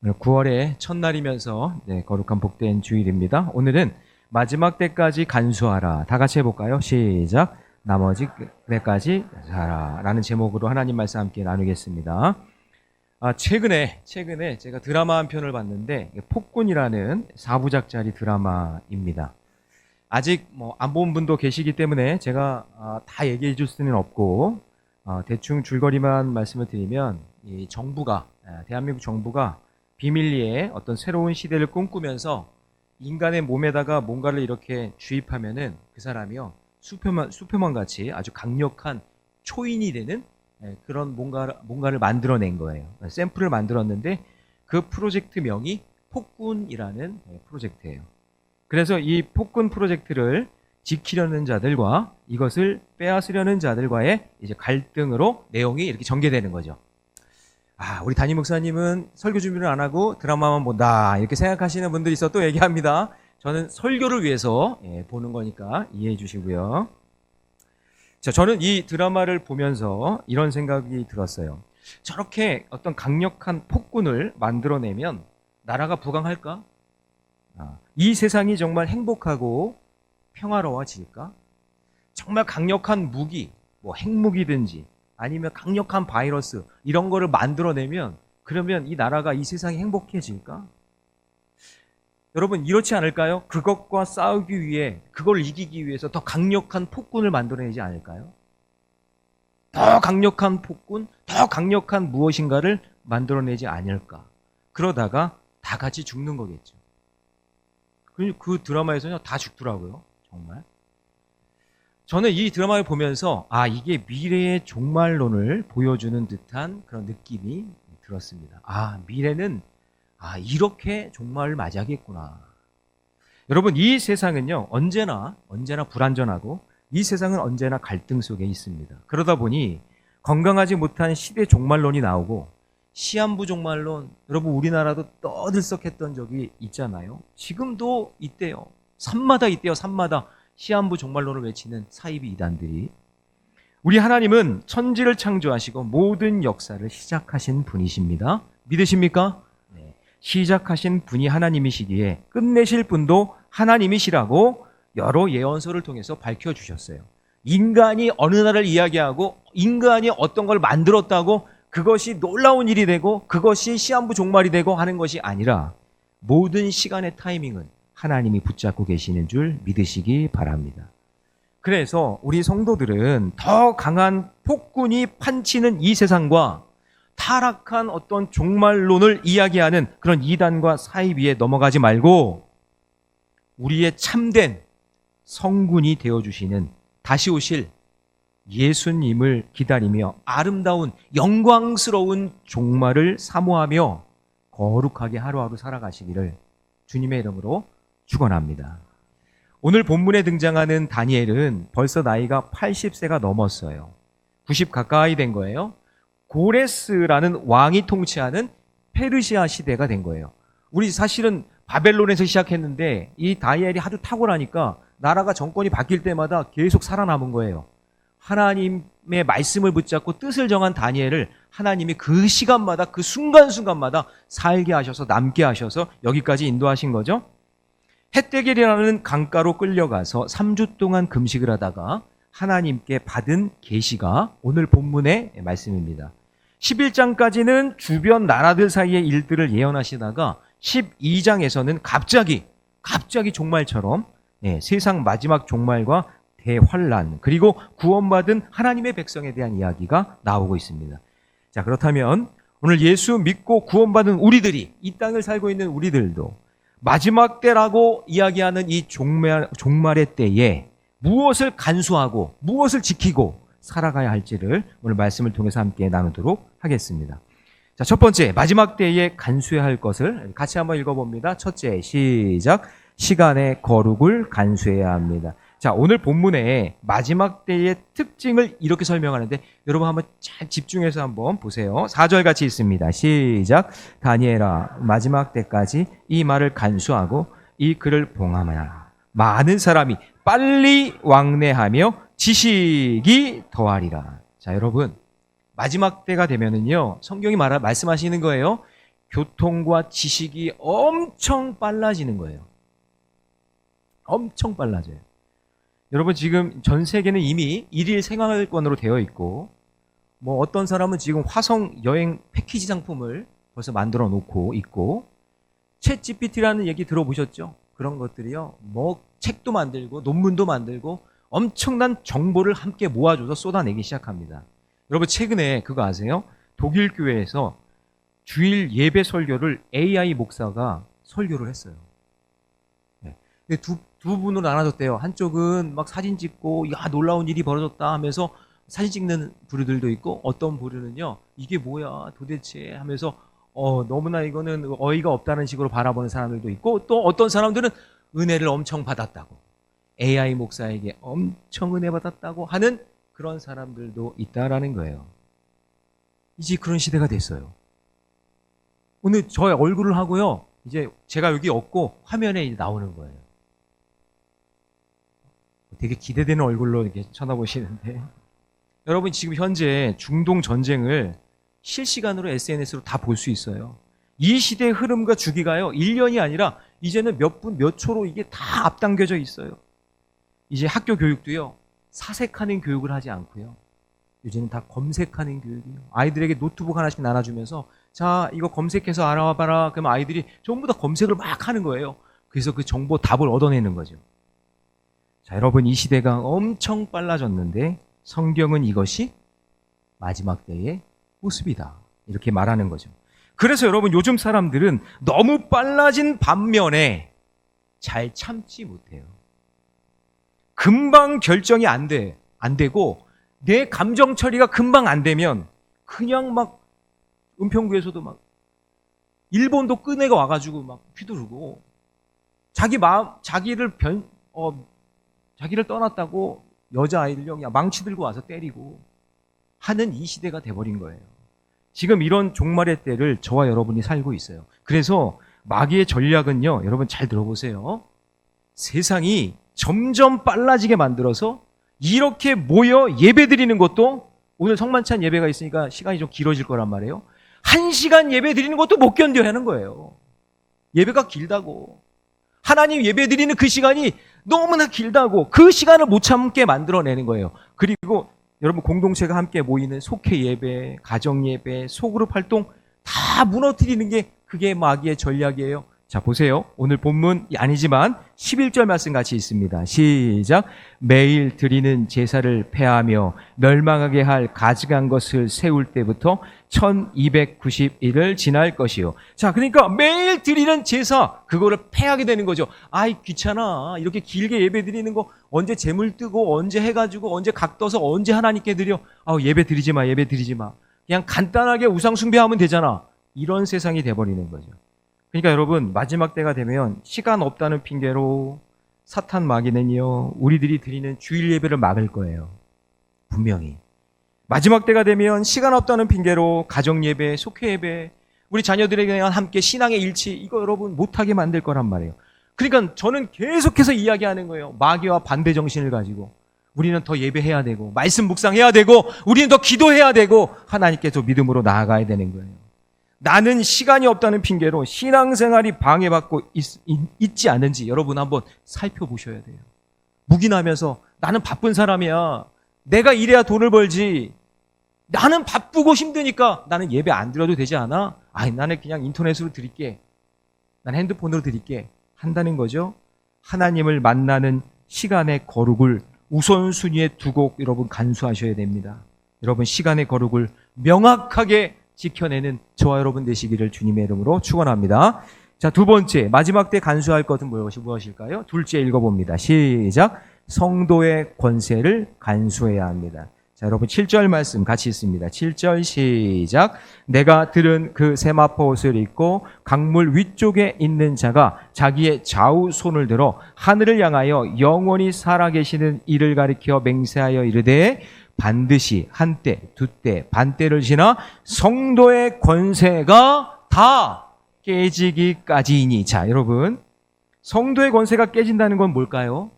오늘 9월의 첫날이면서 거룩한 복된 주일입니다. 오늘은 마지막 때까지 간수하라. 다 같이 해볼까요? 시작. 나머지 때까지 살아 라는 제목으로 하나님 말씀 함께 나누겠습니다. 최근에 제가 드라마 한 편을 봤는데 폭군이라는 4부작짜리 드라마입니다. 아직 안 본 분도 계시기 때문에 제가 다 얘기해 줄 수는 없고 대충 줄거리만 말씀을 드리면 이 정부가 대한민국 정부가 비밀리에 어떤 새로운 시대를 꿈꾸면서 인간의 몸에다가 뭔가를 이렇게 주입하면은 그 사람이요 수표만 같이 아주 강력한 초인이 되는 그런 뭔가를 만들어낸 거예요. 샘플을 만들었는데 그 프로젝트 명이 폭군이라는 프로젝트예요. 그래서 이 폭군 프로젝트를 지키려는 자들과 이것을 빼앗으려는 자들과의 이제 갈등으로 내용이 이렇게 전개되는 거죠. 우리 담임 목사님은 설교 준비를 안 하고 드라마만 본다 이렇게 생각하시는 분들이 있어 또 얘기합니다. 저는 설교를 위해서 보는 거니까 이해해 주시고요. 자, 저는 이 드라마를 보면서 이런 생각이 들었어요. 저렇게 어떤 강력한 폭군을 만들어내면 나라가 부강할까? 이 세상이 정말 행복하고 평화로워질까? 정말 강력한 무기, 핵무기든지 아니면 강력한 바이러스 이런 거를 만들어내면 그러면 이 나라가 이 세상이 행복해질까? 여러분 이렇지 않을까요? 그것과 싸우기 위해 그걸 이기기 위해서 더 강력한 폭군을 만들어내지 않을까요? 더 강력한 폭군, 더 강력한 무엇인가를 만들어내지 않을까? 그러다가 다 같이 죽는 거겠죠. 그 드라마에서는 다 죽더라고요. 정말. 저는 이 드라마를 보면서 이게 미래의 종말론을 보여주는 듯한 그런 느낌이 들었습니다. 미래는 이렇게 종말을 맞이하겠구나. 여러분 이 세상은요 언제나 불안전하고 이 세상은 언제나 갈등 속에 있습니다. 그러다 보니 건강하지 못한 시대 종말론이 나오고 시한부 종말론, 여러분 우리나라도 떠들썩했던 적이 있잖아요. 지금도 있대요. 산마다 있대요. 산마다 시한부 종말론을 외치는 사이비 이단들이. 우리 하나님은 천지를 창조하시고 모든 역사를 시작하신 분이십니다. 믿으십니까? 네. 시작하신 분이 하나님이시기에 끝내실 분도 하나님이시라고 여러 예언서를 통해서 밝혀주셨어요. 인간이 어느 날을 이야기하고 인간이 어떤 걸 만들었다고 그것이 놀라운 일이 되고 그것이 시한부 종말이 되고 하는 것이 아니라 모든 시간의 타이밍은 하나님이 붙잡고 계시는 줄 믿으시기 바랍니다. 그래서 우리 성도들은 더 강한 폭군이 판치는 이 세상과 타락한 어떤 종말론을 이야기하는 그런 이단과 사이비에 넘어가지 말고 우리의 참된 성군이 되어주시는 다시 오실 예수님을 기다리며 아름다운 영광스러운 종말을 사모하며 거룩하게 하루하루 살아가시기를 주님의 이름으로 축원합니다. 오늘 본문에 등장하는 다니엘은 벌써 나이가 80세가 넘었어요. 90 가까이 된 거예요. 고레스라는 왕이 통치하는 페르시아 시대가 된 거예요. 우리 사실은 바벨론에서 시작했는데 이 다니엘이 하도 탁월하니까 나라가 정권이 바뀔 때마다 계속 살아남은 거예요. 하나님의 말씀을 붙잡고 뜻을 정한 다니엘을 하나님이 그 시간마다 그 순간순간마다 살게 하셔서 남게 하셔서 여기까지 인도하신 거죠. 헷데겔이라는 강가로 끌려가서 3주 동안 금식을 하다가 하나님께 받은 계시가 오늘 본문의 말씀입니다. 11장까지는 주변 나라들 사이의 일들을 예언하시다가 12장에서는 갑자기 종말처럼 세상 마지막 종말과 대환란 그리고 구원받은 하나님의 백성에 대한 이야기가 나오고 있습니다. 자, 그렇다면 오늘 예수 믿고 구원받은 우리들이 이 땅을 살고 있는 우리들도 마지막 때라고 이야기하는 이 종말의 때에 무엇을 간수하고 무엇을 지키고 살아가야 할지를 오늘 말씀을 통해서 함께 나누도록 하겠습니다. 자, 첫 번째 마지막 때에 간수해야 할 것을 같이 한번 읽어봅니다. 첫째 시작. 시간의 거룩을 간수해야 합니다. 자, 오늘 본문에 마지막 때의 특징을 이렇게 설명하는데 여러분 한번 잘 집중해서 한번 보세요. 4절 같이 있습니다. 시작. 다니엘아 마지막 때까지 이 말을 간수하고 이 글을 봉함하라. 많은 사람이 빨리 왕래하며 지식이 더하리라. 자, 여러분 마지막 때가 되면은요 성경이 말씀하시는 거예요. 교통과 지식이 엄청 빨라지는 거예요. 엄청 빨라져요. 여러분 지금 전 세계는 이미 일일 생활권으로 되어 있고 뭐 어떤 사람은 지금 화성 여행 패키지 상품을 벌써 만들어 놓고 있고 챗 GPT라는 얘기 들어보셨죠? 그런 것들이요. 뭐 책도 만들고 논문도 만들고 엄청난 정보를 함께 모아줘서 쏟아내기 시작합니다. 여러분 최근에 그거 아세요? 독일 교회에서 주일 예배 설교를 AI 목사가 설교를 했어요. 네. 두 분으로 나눠졌대요. 한쪽은 막 사진 찍고 야 놀라운 일이 벌어졌다 하면서 사진 찍는 부류들도 있고 어떤 부류는요 이게 뭐야 도대체 하면서 너무나 이거는 어이가 없다는 식으로 바라보는 사람들도 있고 또 어떤 사람들은 은혜를 엄청 받았다고 AI 목사에게 엄청 은혜 받았다고 하는 그런 사람들도 있다라는 거예요. 이제 그런 시대가 됐어요. 오늘 저의 얼굴을 하고요 이제 제가 여기 없고 화면에 이제 나오는 거예요. 되게 기대되는 얼굴로 이렇게 쳐다보시는데 여러분 지금 현재 중동 전쟁을 실시간으로 SNS로 다 볼 수 있어요. 이 시대의 흐름과 주기가요 1년이 아니라 이제는 몇 분 몇 초로 이게 다 앞당겨져 있어요. 이제 학교 교육도요 사색하는 교육을 하지 않고요 이제는 다 검색하는 교육이에요. 아이들에게 노트북 하나씩 나눠주면서 자 이거 검색해서 알아와봐라. 그러면 아이들이 전부 다 검색을 막 하는 거예요. 그래서 그 정보 답을 얻어내는 거죠. 자 여러분 이 시대가 엄청 빨라졌는데 성경은 이것이 마지막 때의 모습이다 이렇게 말하는 거죠. 그래서 여러분 요즘 사람들은 너무 빨라진 반면에 잘 참지 못해요. 금방 결정이 안 되고 내 감정 처리가 금방 안 되면 그냥 막 은평구에서도 막 일본도 끄내가 와가지고 막 휘두르고 자기를 떠났다고 여자아이들요 그냥 망치 들고 와서 때리고 하는 이 시대가 돼버린 거예요. 지금 이런 종말의 때를 저와 여러분이 살고 있어요. 그래서 마귀의 전략은요 여러분 잘 들어보세요. 세상이 점점 빨라지게 만들어서 이렇게 모여 예배 드리는 것도 오늘 성만찬 예배가 있으니까 시간이 좀 길어질 거란 말이에요. 1시간 예배 드리는 것도 못 견뎌야 하는 거예요. 예배가 길다고. 하나님 예배 드리는 그 시간이 너무나 길다고 그 시간을 못 참게 만들어내는 거예요. 그리고 여러분 공동체가 함께 모이는 속회 예배, 가정 예배, 소그룹 활동 다 무너뜨리는 게 그게 마귀의 전략이에요. 자 보세요. 오늘 본문이 아니지만 11절 말씀 같이 있습니다. 시작. 매일 드리는 제사를 폐하며 멸망하게 할 가증한 것을 세울 때부터 1290일을 지날 것이요. 자 그러니까 매일 드리는 제사 그거를 폐하게 되는 거죠. 아이 귀찮아. 이렇게 길게 예배 드리는 거 언제 재물 뜨고 언제 해가지고 언제 각 떠서 언제 하나님께 드려. 예배 드리지 마. 예배 드리지 마. 그냥 간단하게 우상 숭배하면 되잖아. 이런 세상이 돼버리는 거죠. 그러니까 여러분 마지막 때가 되면 시간 없다는 핑계로 사탄 마귀는요 우리들이 드리는 주일 예배를 막을 거예요. 분명히. 마지막 때가 되면 시간 없다는 핑계로 가정 예배, 속회 예배, 우리 자녀들에게 함께 신앙의 일치 이거 여러분 못하게 만들 거란 말이에요. 그러니까 저는 계속해서 이야기하는 거예요. 마귀와 반대 정신을 가지고 우리는 더 예배해야 되고 말씀 묵상해야 되고 우리는 더 기도해야 되고 하나님께 더 믿음으로 나아가야 되는 거예요. 나는 시간이 없다는 핑계로 신앙생활이 방해받고 있지 않은지 여러분 한번 살펴보셔야 돼요. 묵인하면서 나는 바쁜 사람이야. 내가 일해야 돈을 벌지. 나는 바쁘고 힘드니까 나는 예배 안 드려도 되지 않아? 나는 그냥 인터넷으로 드릴게. 난 핸드폰으로 드릴게. 한다는 거죠. 하나님을 만나는 시간의 거룩을 우선순위에 두고 여러분 간수하셔야 됩니다. 여러분 시간의 거룩을 명확하게 지켜내는 저와 여러분 되시기를 주님의 이름으로 축원합니다. 자, 두 번째 마지막 때 간수할 것은 무엇일까요? 둘째 읽어봅니다. 시작. 성도의 권세를 간수해야 합니다. 자, 여러분 7절 말씀 같이 있습니다. 7절 시작. 내가 들은 그 세마포 옷을 입고 강물 위쪽에 있는 자가 자기의 좌우 손을 들어 하늘을 향하여 영원히 살아계시는 이를 가리켜 맹세하여 이르되 반드시 한때, 두때, 반때를 지나 성도의 권세가 다 깨지기까지이니. 자, 여러분 성도의 권세가 깨진다는 건 뭘까요?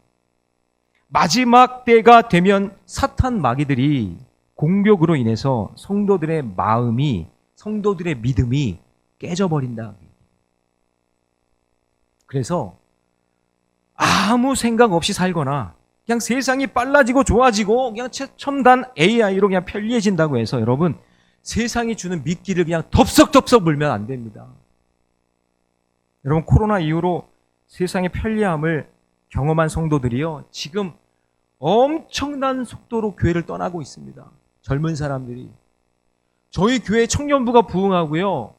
마지막 때가 되면 사탄 마귀들이 공격으로 인해서 성도들의 마음이, 성도들의 믿음이 깨져버린다. 그래서 아무 생각 없이 살거나 그냥 세상이 빨라지고 좋아지고 그냥 첨단 AI로 그냥 편리해진다고 해서 여러분 세상이 주는 미끼를 그냥 덥석덥석 물면 안 됩니다. 여러분 코로나 이후로 세상의 편리함을 경험한 성도들이요 지금 엄청난 속도로 교회를 떠나고 있습니다. 젊은 사람들이. 저희 교회 청년부가 부흥하고요.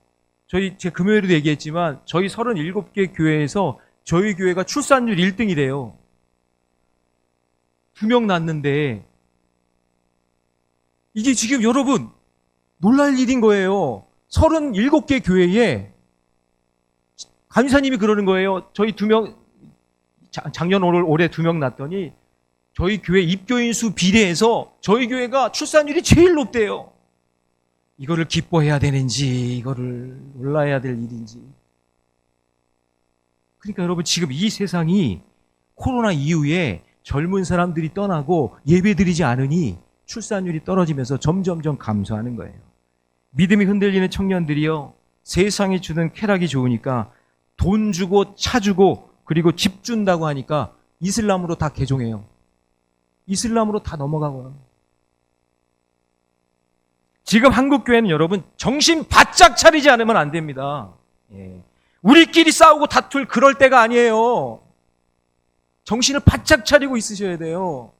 제가 금요일에도 얘기했지만 저희 37개 교회에서 저희 교회가 출산율 1등이래요. 2명 낳는데 이게 지금 여러분 놀랄 일인 거예요. 37개 교회에 간사님이 그러는 거예요. 저희 2명 작년 올해 2명 낳았더니 저희 교회 입교인 수 비례해서 저희 교회가 출산율이 제일 높대요. 이거를 기뻐해야 되는지 이거를 놀라야 될 일인지. 그러니까 여러분 지금 이 세상이 코로나 이후에 젊은 사람들이 떠나고 예배드리지 않으니 출산율이 떨어지면서 점점점 감소하는 거예요. 믿음이 흔들리는 청년들이요 세상이 주는 쾌락이 좋으니까 돈 주고 차 주고 그리고 집 준다고 하니까 이슬람으로 다 개종해요. 이슬람으로 다 넘어가고요. 지금 한국교회는 여러분 정신 바짝 차리지 않으면 안 됩니다. 예. 우리끼리 싸우고 다툴 그럴 때가 아니에요. 정신을 바짝 차리고 있으셔야 돼요.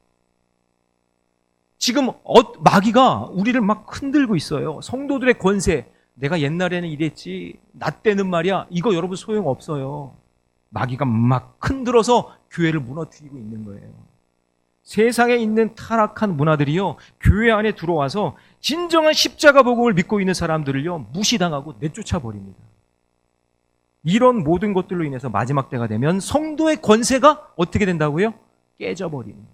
지금 마귀가 우리를 막 흔들고 있어요. 성도들의 권세. 내가 옛날에는 이랬지. 나 때는 말이야. 이거 여러분 소용없어요. 마귀가 막 흔들어서 교회를 무너뜨리고 있는 거예요. 세상에 있는 타락한 문화들이요. 교회 안에 들어와서 진정한 십자가 복음을 믿고 있는 사람들을요. 무시당하고 내쫓아 버립니다. 이런 모든 것들로 인해서 마지막 때가 되면 성도의 권세가 어떻게 된다고요? 깨져버립니다.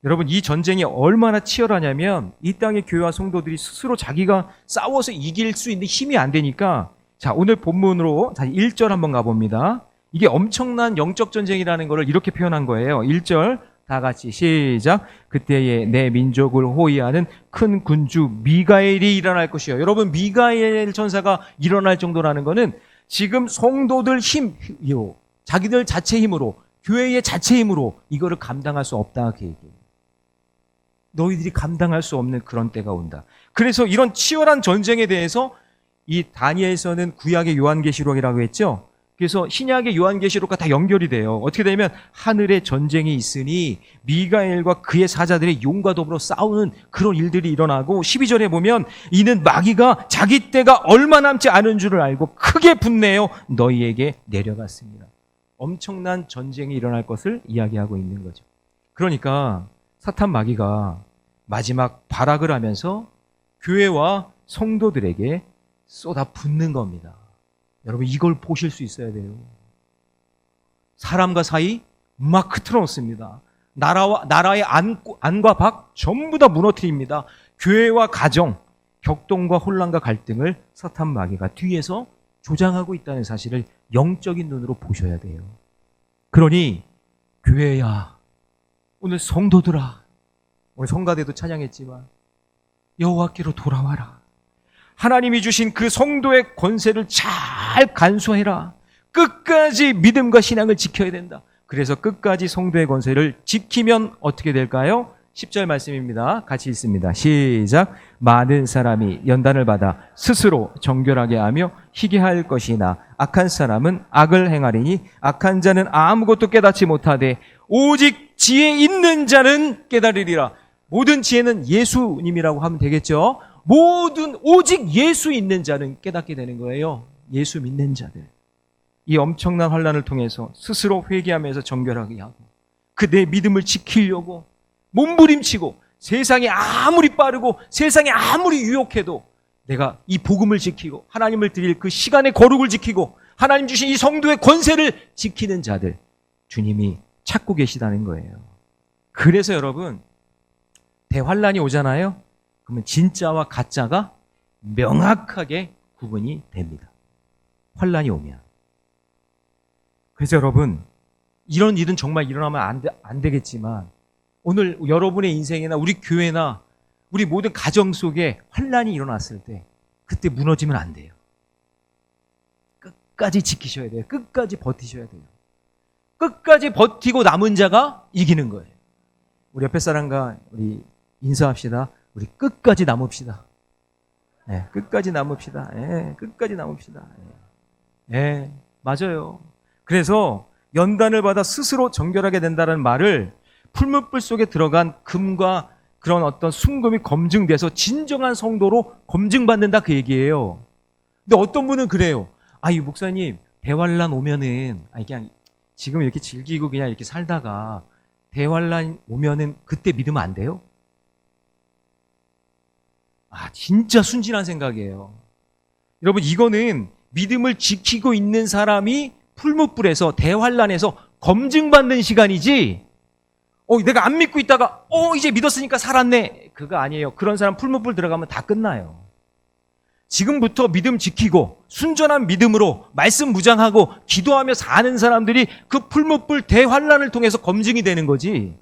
여러분 이 전쟁이 얼마나 치열하냐면 이 땅의 교회와 성도들이 스스로 자기가 싸워서 이길 수 있는 힘이 안 되니까 자 오늘 본문으로 다시 1절 한번 가봅니다. 이게 엄청난 영적 전쟁이라는 것을 이렇게 표현한 거예요. 1절 다 같이 시작. 그때에 내 민족을 호위하는 큰 군주 미가엘이 일어날 것이요. 여러분 미가엘 천사가 일어날 정도라는 거는 지금 성도들 힘이요. 자기들 자체 힘으로 교회의 자체 힘으로 이거를 감당할 수 없다 그 얘기예요. 너희들이 감당할 수 없는 그런 때가 온다. 그래서 이런 치열한 전쟁에 대해서 이 다니엘서는 구약의 요한계시록이라고 했죠. 그래서 신약의 요한계시록과 다 연결이 돼요. 어떻게 되면 하늘에 전쟁이 있으니 미가엘과 그의 사자들이 용과 더불어 싸우는 그런 일들이 일어나고 12절에 보면 이는 마귀가 자기 때가 얼마 남지 않은 줄을 알고 크게 분내어 너희에게 내려갔습니다. 엄청난 전쟁이 일어날 것을 이야기하고 있는 거죠. 그러니까 사탄 마귀가 마지막 발악을 하면서 교회와 성도들에게 쏟아붓는 겁니다. 여러분 이걸 보실 수 있어야 돼요. 사람과 사이 막 흐트러 놓습니다. 나라의 안과 밖 전부 다 무너뜨립니다. 교회와 가정, 격동과 혼란과 갈등을 사탄 마귀가 뒤에서 조장하고 있다는 사실을 영적인 눈으로 보셔야 돼요. 그러니 교회야, 오늘 성도들아, 오늘 성가대도 찬양했지만 여호와께로 돌아와라. 하나님이 주신 그 성도의 권세를 잘 간수해라. 끝까지 믿음과 신앙을 지켜야 된다. 그래서 끝까지 성도의 권세를 지키면 어떻게 될까요? 10절 말씀입니다. 같이 읽습니다. 시작. 많은 사람이 연단을 받아 스스로 정결하게 하며 희게 할 것이나 악한 사람은 악을 행하리니 악한 자는 아무것도 깨닫지 못하되 오직 지혜 있는 자는 깨달으리라. 모든 지혜는 예수님이라고 하면 되겠죠. 오직 예수 있는 자는 깨닫게 되는 거예요. 예수 믿는 자들. 이 엄청난 환난을 통해서 스스로 회개하면서 정결하게 하고 그 내 믿음을 지키려고 몸부림치고 세상이 아무리 빠르고 세상이 아무리 유혹해도 내가 이 복음을 지키고 하나님을 드릴 그 시간의 거룩을 지키고 하나님 주신 이 성도의 권세를 지키는 자들 주님이 찾고 계시다는 거예요. 그래서 여러분 대환란이 오잖아요. 그러면 진짜와 가짜가 명확하게 구분이 됩니다. 환란이 오면. 그래서 여러분 이런 일은 정말 일어나면 안 되겠지만 오늘 여러분의 인생이나 우리 교회나 우리 모든 가정 속에 환란이 일어났을 때 그때 무너지면 안 돼요. 끝까지 지키셔야 돼요. 끝까지 버티셔야 돼요. 끝까지 버티고 남은 자가 이기는 거예요. 우리 옆에 사람과 우리 인사합시다. 우리 끝까지 남읍시다. 네, 끝까지 남읍시다. 네, 끝까지 남읍시다. 네, 맞아요. 그래서 연단을 받아 스스로 정결하게 된다는 말을 풀무불 속에 들어간 금과 그런 어떤 순금이 검증돼서 진정한 성도로 검증받는다 그 얘기예요. 근데 어떤 분은 그래요. 이 목사님 대환란 오면은 그냥 지금 이렇게 즐기고 그냥 이렇게 살다가 대환란 오면은 그때 믿으면 안 돼요? 진짜 순진한 생각이에요. 여러분, 이거는 믿음을 지키고 있는 사람이 풀무불에서 대환란에서 검증받는 시간이지, 내가 안 믿고 있다가 이제 믿었으니까 살았네, 그거 아니에요. 그런 사람 풀무불 들어가면 다 끝나요. 지금부터 믿음 지키고 순전한 믿음으로 말씀 무장하고 기도하며 사는 사람들이 그 풀무불 대환란을 통해서 검증이 되는 거지,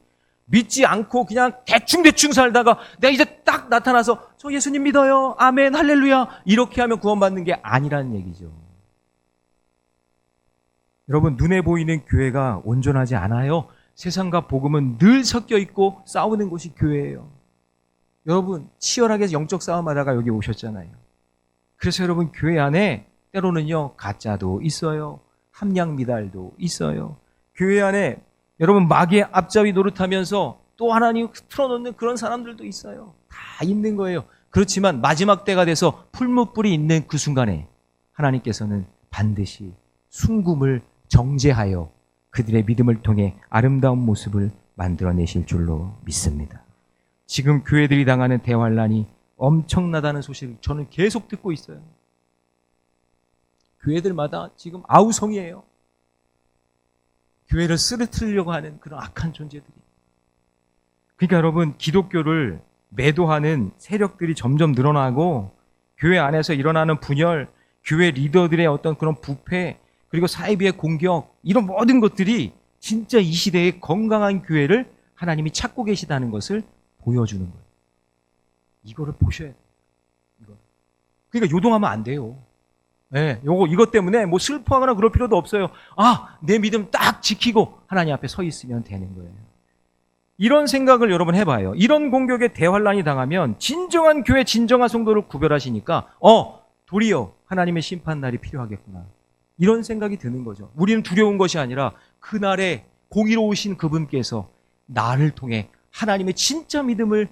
믿지 않고 그냥 대충 살다가 내가 이제 딱 나타나서 저 예수님 믿어요, 아멘, 할렐루야, 이렇게 하면 구원받는 게 아니라는 얘기죠. 여러분, 눈에 보이는 교회가 온전하지 않아요. 세상과 복음은 늘 섞여 있고 싸우는 곳이 교회예요. 여러분, 치열하게 영적 싸움하다가 여기 오셨잖아요. 그래서 여러분, 교회 안에 때로는요 가짜도 있어요, 함량 미달도 있어요. 교회 안에 여러분 마귀의 앞잡이 노릇하면서 또 하나님 틀어놓는 그런 사람들도 있어요. 다 있는 거예요. 그렇지만 마지막 때가 돼서 풀무불이 있는 그 순간에 하나님께서는 반드시 순금을 정죄하여 그들의 믿음을 통해 아름다운 모습을 만들어내실 줄로 믿습니다. 지금 교회들이 당하는 대환란이 엄청나다는 소식을 저는 계속 듣고 있어요. 교회들마다 지금 아우성이에요. 교회를 쓰러뜨리려고 하는 그런 악한 존재들이. 그러니까 여러분, 기독교를 매도하는 세력들이 점점 늘어나고 교회 안에서 일어나는 분열, 교회 리더들의 어떤 그런 부패, 그리고 사이비의 공격, 이런 모든 것들이 진짜 이 시대의 건강한 교회를 하나님이 찾고 계시다는 것을 보여주는 거예요. 이거를 보셔야 돼요. 그러니까 요동하면 안 돼요. 네, 이것 때문에 뭐 슬퍼하거나 그럴 필요도 없어요. 내 믿음 딱 지키고 하나님 앞에 서 있으면 되는 거예요. 이런 생각을 여러분 해봐요. 이런 공격에 대환란이 당하면 진정한 교회, 진정한 성도를 구별하시니까 도리어 하나님의 심판 날이 필요하겠구나, 이런 생각이 드는 거죠. 우리는 두려운 것이 아니라 그날에 공의로우신 그분께서 나를 통해 하나님의 진짜 믿음을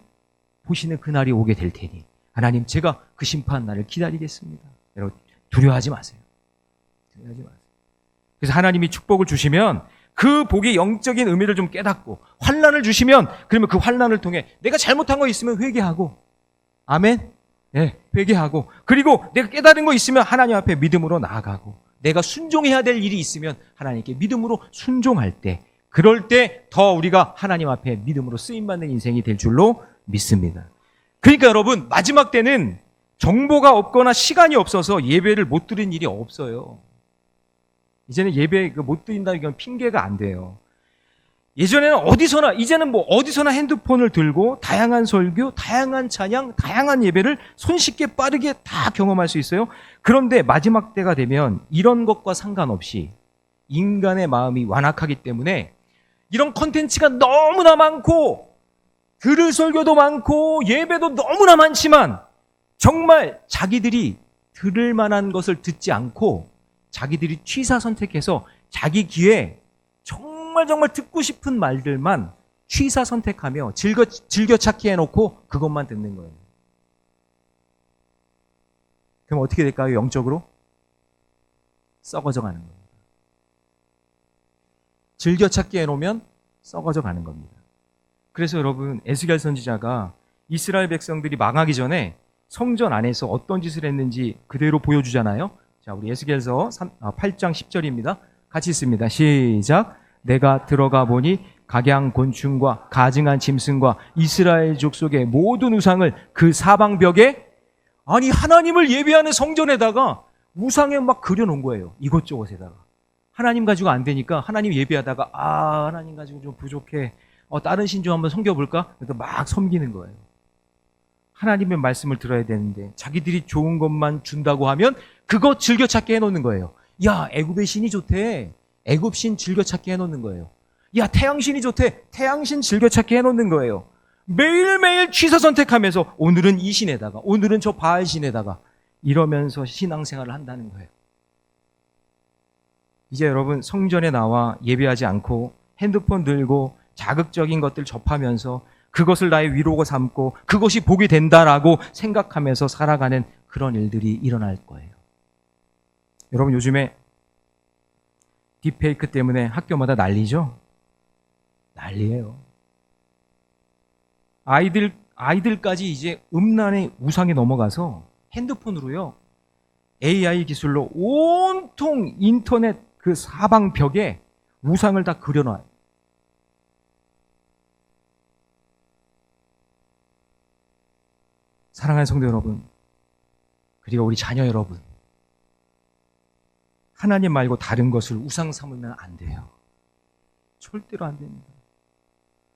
보시는 그날이 오게 될 테니 하나님, 제가 그 심판 날을 기다리겠습니다. 여러분, 두려워하지 마세요. 두려워하지 마세요. 그래서 하나님이 축복을 주시면 그 복의 영적인 의미를 좀 깨닫고, 환난을 주시면 그러면 그 환난을 통해 내가 잘못한 거 있으면 회개하고, 아멘? 네, 회개하고, 그리고 내가 깨달은 거 있으면 하나님 앞에 믿음으로 나아가고, 내가 순종해야 될 일이 있으면 하나님께 믿음으로 순종할 때, 그럴 때 더 우리가 하나님 앞에 믿음으로 쓰임받는 인생이 될 줄로 믿습니다. 그러니까 여러분, 마지막 때는 정보가 없거나 시간이 없어서 예배를 못 드린 일이 없어요. 이제는 예배 못 드린다는 건 핑계가 안 돼요. 예전에는 이제는 어디서나 핸드폰을 들고 다양한 설교, 다양한 찬양, 다양한 예배를 손쉽게 빠르게 다 경험할 수 있어요. 그런데 마지막 때가 되면 이런 것과 상관없이 인간의 마음이 완악하기 때문에 이런 컨텐츠가 너무나 많고, 들을 설교도 많고, 예배도 너무나 많지만 정말 자기들이 들을 만한 것을 듣지 않고 자기들이 취사 선택해서 자기 귀에 정말 듣고 싶은 말들만 취사 선택하며 즐겨찾기 해놓고 그것만 듣는 거예요. 그럼 어떻게 될까요? 영적으로 썩어져 가는 겁니다. 즐겨찾기 해놓으면 썩어져 가는 겁니다. 그래서 여러분, 에스겔 선지자가 이스라엘 백성들이 망하기 전에 성전 안에서 어떤 짓을 했는지 그대로 보여주잖아요. 자, 우리 에스겔서 8장 10절입니다. 같이 읽습니다. 시작. 내가 들어가 보니 각양 곤충과 가증한 짐승과 이스라엘 족속의 모든 우상을 그 사방벽에, 하나님을 예배하는 성전에다가 우상에 막 그려놓은 거예요. 이것저것에다가. 하나님 가지고 안 되니까 하나님 예배하다가 하나님 가지고 좀 부족해, 다른 신 좀 한번 섬겨볼까? 그래서 막 섬기는 거예요. 하나님의 말씀을 들어야 되는데 자기들이 좋은 것만 준다고 하면 그거 즐겨찾게 해놓는 거예요. 야, 애굽의 신이 좋대. 애굽신 즐겨찾기 해놓는 거예요. 야, 태양신이 좋대. 태양신 즐겨찾기 해놓는 거예요. 매일매일 취사 선택하면서 오늘은 이 신에다가, 오늘은 저 바알 신에다가 이러면서 신앙생활을 한다는 거예요. 이제 여러분 성전에 나와 예배하지 않고 핸드폰 들고 자극적인 것들 접하면서 그것을 나의 위로가 삼고 그것이 복이 된다라고 생각하면서 살아가는 그런 일들이 일어날 거예요. 여러분 요즘에 딥페이크 때문에 학교마다 난리죠? 난리예요. 아이들까지 이제 음란의 우상에 넘어가서 핸드폰으로요, AI 기술로 온통 인터넷 그 사방벽에 우상을 다 그려놔요. 사랑하는 성도 여러분, 그리고 우리 자녀 여러분, 하나님 말고 다른 것을 우상 삼으면 안 돼요. 절대로 안 됩니다.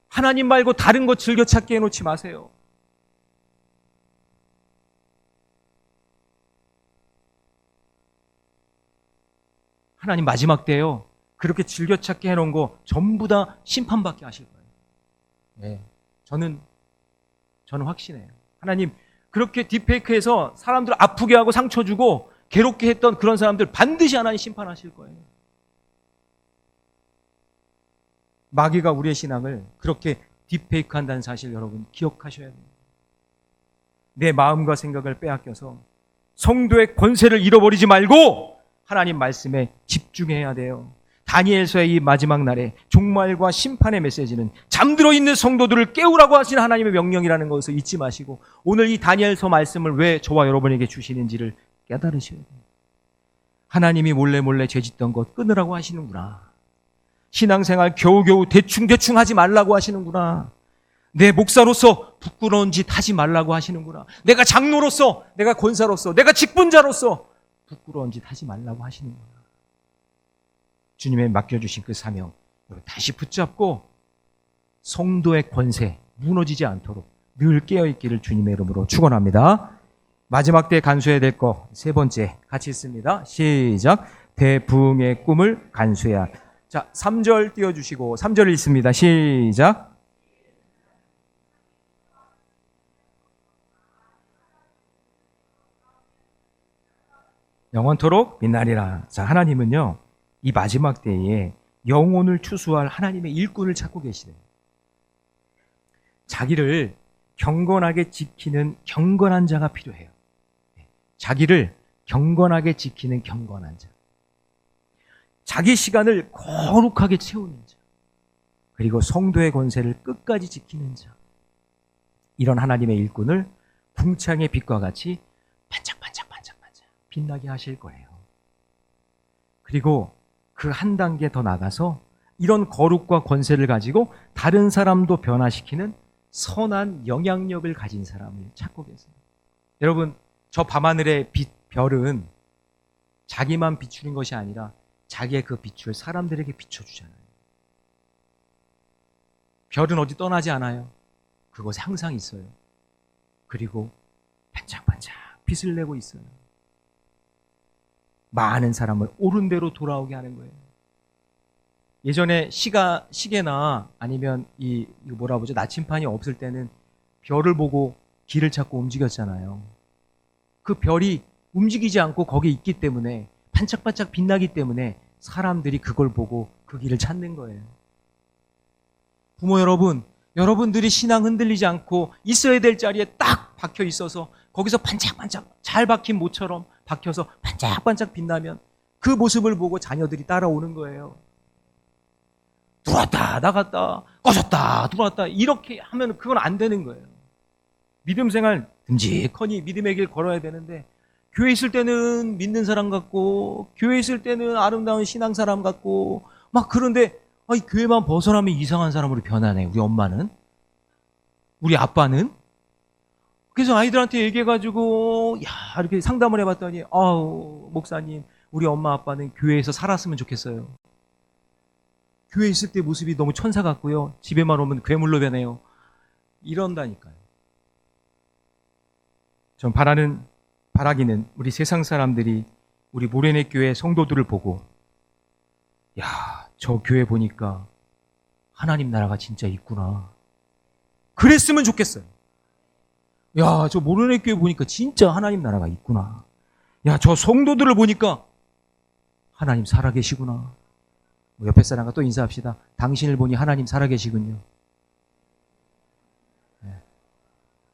하나님 말고 다른 것 즐겨찾기 해놓지 마세요. 하나님 마지막 때요, 그렇게 즐겨찾기 해놓은 거 전부 다 심판받게 하실 거예요. 네, 저는 확신해요. 하나님 그렇게 딥페이크해서 사람들 아프게 하고 상처 주고 괴롭게 했던 그런 사람들 반드시 하나님 심판하실 거예요. 마귀가 우리의 신앙을 그렇게 딥페이크 한다는 사실 여러분 기억하셔야 됩니다. 내 마음과 생각을 빼앗겨서 성도의 권세를 잃어버리지 말고 하나님 말씀에 집중해야 돼요. 다니엘서의 이 마지막 날에 종말과 심판의 메시지는 잠들어 있는 성도들을 깨우라고 하신 하나님의 명령이라는 것을 잊지 마시고 오늘 이 다니엘서 말씀을 왜 저와 여러분에게 주시는지를 깨달으셔야 돼요. 하나님이 몰래 죄짓던 것 끊으라고 하시는구나. 신앙생활 겨우겨우 대충 하지 말라고 하시는구나. 내 목사로서 부끄러운 짓 하지 말라고 하시는구나. 내가 장로로서, 내가 권사로서, 내가 직분자로서 부끄러운 짓 하지 말라고 하시는구나. 주님의 맡겨주신 그 사명 다시 붙잡고 성도의 권세 무너지지 않도록 늘 깨어있기를 주님의 이름으로 축원합니다. 마지막 때 간수해야 될 거 세 번째 같이 읽습니다. 시작. 대부흥의 꿈을 간수해야. 자, 3절 띄워주시고 3절 읽습니다. 시작. 영원토록 빛나리라. 자, 하나님은요 이 마지막 때에 영혼을 추수할 하나님의 일꾼을 찾고 계시대요. 자기를 경건하게 지키는 경건한 자가 필요해요. 자기를 경건하게 지키는 경건한 자. 자기 시간을 거룩하게 채우는 자. 그리고 성도의 권세를 끝까지 지키는 자. 이런 하나님의 일꾼을 궁창의 빛과 같이 반짝반짝 빛나게 하실 거예요. 그리고 그 한 단계 더 나가서 이런 거룩과 권세를 가지고 다른 사람도 변화시키는 선한 영향력을 가진 사람을 찾고 계세요. 여러분, 저 밤하늘의 별은 자기만 비추는 것이 아니라 자기의 그 빛을 사람들에게 비춰주잖아요. 별은 어디 떠나지 않아요. 그곳에 항상 있어요. 그리고 반짝반짝 빛을 내고 있어요. 많은 사람을 옳은 대로 돌아오게 하는 거예요. 예전에 시계나 아니면 나침판이 없을 때는 별을 보고 길을 찾고 움직였잖아요. 그 별이 움직이지 않고 거기에 있기 때문에 반짝반짝 빛나기 때문에 사람들이 그걸 보고 그 길을 찾는 거예요. 부모 여러분, 여러분들이 신앙 흔들리지 않고 있어야 될 자리에 딱 박혀 있어서 거기서 반짝반짝 잘 박힌 모처럼 박혀서 반짝반짝 빛나면 그 모습을 보고 자녀들이 따라오는 거예요. 들어왔다 나갔다 꺼졌다 들어왔다 이렇게 하면 그건 안 되는 거예요. 믿음 생활 듬직하니 믿음의 길 걸어야 되는데 교회 있을 때는 믿는 사람 같고 교회 있을 때는 아름다운 신앙 사람 같고 막 그런데 교회만 벗어나면 이상한 사람으로 변하네. 우리 엄마는, 우리 아빠는. 그래서 아이들한테 얘기해가지고 이렇게 상담을 해봤더니 목사님 우리 엄마 아빠는 교회에서 살았으면 좋겠어요. 교회 있을 때 모습이 너무 천사 같고요. 집에만 오면 괴물로 변해요. 이런다니까요. 전 바라기는 우리 세상 사람들이 우리 모래내 교회 성도들을 보고 야, 저 교회 보니까 하나님 나라가 진짜 있구나. 그랬으면 좋겠어요. 야, 저 모래내 교회 보니까 진짜 하나님 나라가 있구나. 야, 저 성도들을 보니까 하나님 살아계시구나. 옆에 사람과 또 인사합시다. 당신을 보니 하나님 살아계시군요.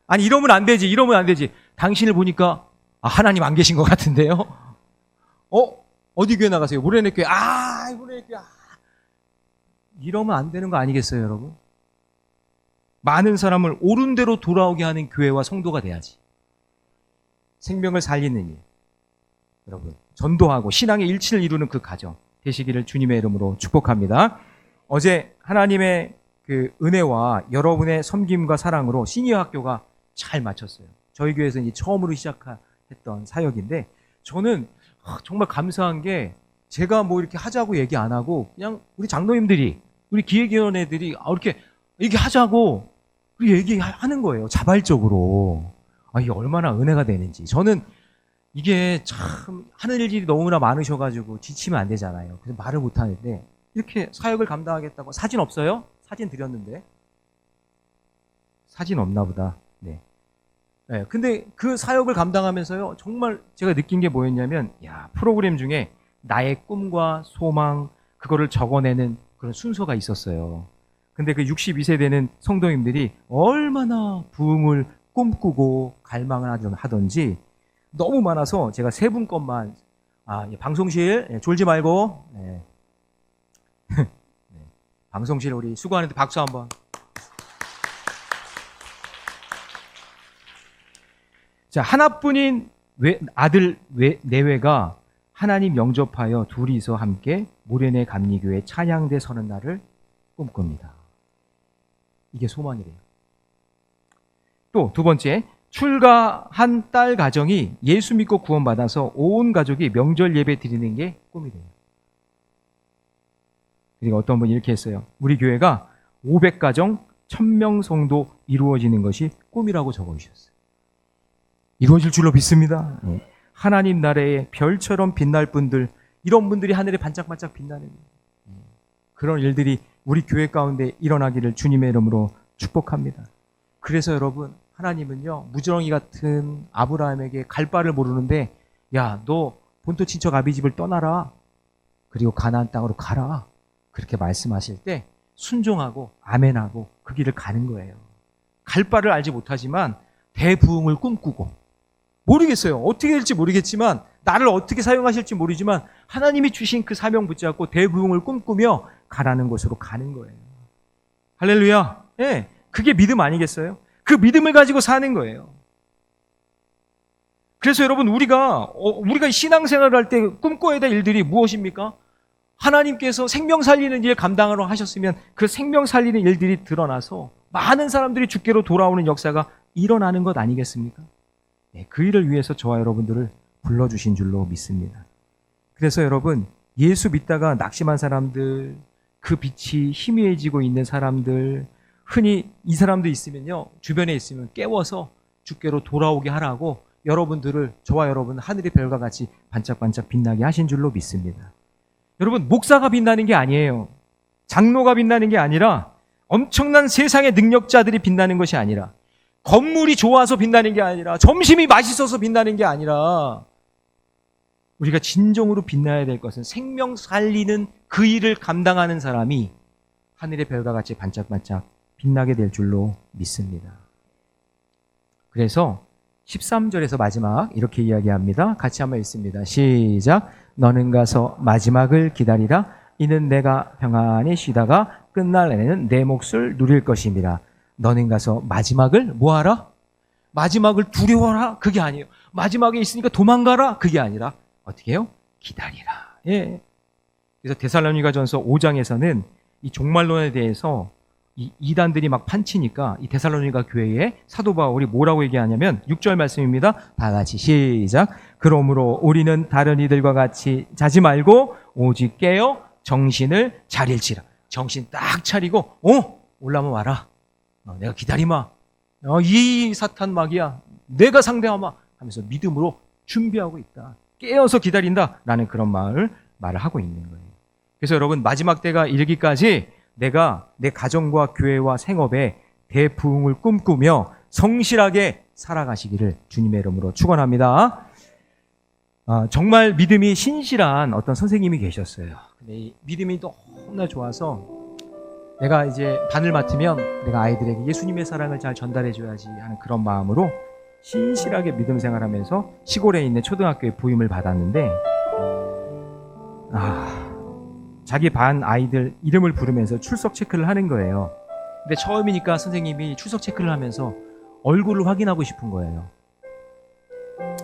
아니, 이러면 안 되지. 이러면 안 되지. 당신을 보니까 하나님 안 계신 것 같은데요. 어디 교회 나가세요? 모래내 교회. 모래내 교회. 이러면 안 되는 거 아니겠어요, 여러분? 많은 사람을 옳은 대로 돌아오게 하는 교회와 성도가 돼야지. 생명을 살리는 일. 여러분, 전도하고 신앙의 일치를 이루는 그 가정 되시기를 주님의 이름으로 축복합니다. 어제 하나님의 그 은혜와 여러분의 섬김과 사랑으로 시니어 학교가 잘 마쳤어요. 저희 교회에서 이제 처음으로 시작했던 사역인데, 저는 정말 감사한 게 제가 뭐 이렇게 하자고 얘기 안 하고 그냥 우리 장로님들이, 우리 기획위원회들이 이렇게 하자고 얘기하는 거예요. 자발적으로. 이게 얼마나 은혜가 되는지. 저는 이게 참 하는 일이 너무나 많으셔가지고 지치면 안 되잖아요. 그래서 말을 못 하는데 이렇게 사역을 감당하겠다고. 사진 없어요? 사진 드렸는데. 사진 없나 보다. 네. 근데 그 사역을 감당하면서요, 정말 제가 느낀 게 뭐였냐면, 프로그램 중에 나의 꿈과 소망, 그거를 적어내는 그런 순서가 있었어요. 근데 그 62세 되는 성도님들이 얼마나 부흥을 꿈꾸고 갈망을 하던지 너무 많아서 제가 세 분 것만, 방송실, 졸지 말고, 방송실 우리 수고하는데 박수 한번. 자, 하나뿐인 아들 내외가 하나님 영접하여 둘이서 함께 모래내 감리교회 찬양대 서는 날을 꿈꿉니다. 이게 소망이래요. 또 두 번째, 출가한 딸 가정이 예수 믿고 구원받아서 온 가족이 명절 예배 드리는 게 꿈이래요. 그리고 어떤 분이 이렇게 했어요. 우리 교회가 500가정 1000명 성도 이루어지는 것이 꿈이라고 적어주셨어요. 이루어질 줄로 믿습니다. 하나님 나라의 별처럼 빛날 분들, 이런 분들이 하늘에 반짝반짝 빛나는 그런 일들이 우리 교회 가운데 일어나기를 주님의 이름으로 축복합니다. 그래서 여러분, 하나님은요, 무지렁이 같은 아브라함에게 갈 바를 모르는데, 야, 너 본토 친척 아비집을 떠나라. 그리고 가나안 땅으로 가라. 그렇게 말씀하실 때 순종하고 아멘하고 그 길을 가는 거예요. 갈 바를 알지 못하지만 대부흥을 꿈꾸고, 모르겠어요. 어떻게 될지 모르겠지만, 나를 어떻게 사용하실지 모르지만 하나님이 주신 그 사명 붙잡고 대부흥을 꿈꾸며 가라는 곳으로 가는 거예요. 할렐루야. 그게 믿음 아니겠어요? 그 믿음을 가지고 사는 거예요. 그래서 여러분, 우리가 신앙생활을 할 때 꿈꿔야 될 일들이 무엇입니까? 하나님께서 생명 살리는 일 감당하러 하셨으면 그 생명 살리는 일들이 드러나서 많은 사람들이 주께로 돌아오는 역사가 일어나는 것 아니겠습니까? 그 일을 위해서 저와 여러분들을 불러주신 줄로 믿습니다. 그래서 여러분, 예수 믿다가 낙심한 사람들, 그 빛이 희미해지고 있는 사람들, 흔히 이 사람도 있으면요, 주변에 있으면 깨워서 주께로 돌아오게 하라고 여러분들을, 저와 여러분 하늘의 별과 같이 반짝반짝 빛나게 하신 줄로 믿습니다. 여러분, 목사가 빛나는 게 아니에요. 장로가 빛나는 게 아니라, 엄청난 세상의 능력자들이 빛나는 것이 아니라, 건물이 좋아서 빛나는 게 아니라, 점심이 맛있어서 빛나는 게 아니라, 우리가 진정으로 빛나야 될 것은 생명 살리는 그 일을 감당하는 사람이 하늘의 별과 같이 반짝반짝 빛나게 될 줄로 믿습니다. 그래서 13절에서 마지막 이렇게 이야기합니다. 같이 한번 읽습니다. 시작. 너는 가서 마지막을 기다리라. 이는 내가 평안히 쉬다가 끝날 내내는 내 몫을 누릴 것입니다. 너는 가서 마지막을 뭐하라? 마지막을 두려워하라? 그게 아니에요. 마지막에 있으니까 도망가라? 그게 아니라 어떻게 해요? 기다리라. 그래서 데살로니가전서 5장에서는 이 종말론에 대해서 이 이단들이 막 판치니까 이 데살로니가 교회에 사도 바울이 뭐라고 얘기하냐면 6절 말씀입니다. 다 같이 시작. 그러므로 우리는 다른 이들과 같이 자지 말고 오직 깨어 정신을 차릴지라. 정신 딱 차리고 올라면 와라. 내가 기다리마. 이 사탄 막이야. 내가 상대하마 하면서 믿음으로 준비하고 있다. 깨어서 기다린다라는 그런 말을 하고 있는 거예요. 그래서 여러분, 마지막 때가 이르기까지 내가 내 가정과 교회와 생업에 대부흥을 꿈꾸며 성실하게 살아가시기를 주님의 이름으로 축원합니다. 정말 믿음이 신실한 어떤 선생님이 계셨어요. 근데 이 믿음이 너무나 좋아서 내가 이제 반을 맡으면 내가 아이들에게 예수님의 사랑을 잘 전달해줘야지 하는 그런 마음으로 신실하게 믿음 생활하면서 시골에 있는 초등학교에 부임을 받았는데, 자기 반 아이들 이름을 부르면서 출석 체크를 하는 거예요. 근데 처음이니까 선생님이 출석 체크를 하면서 얼굴을 확인하고 싶은 거예요.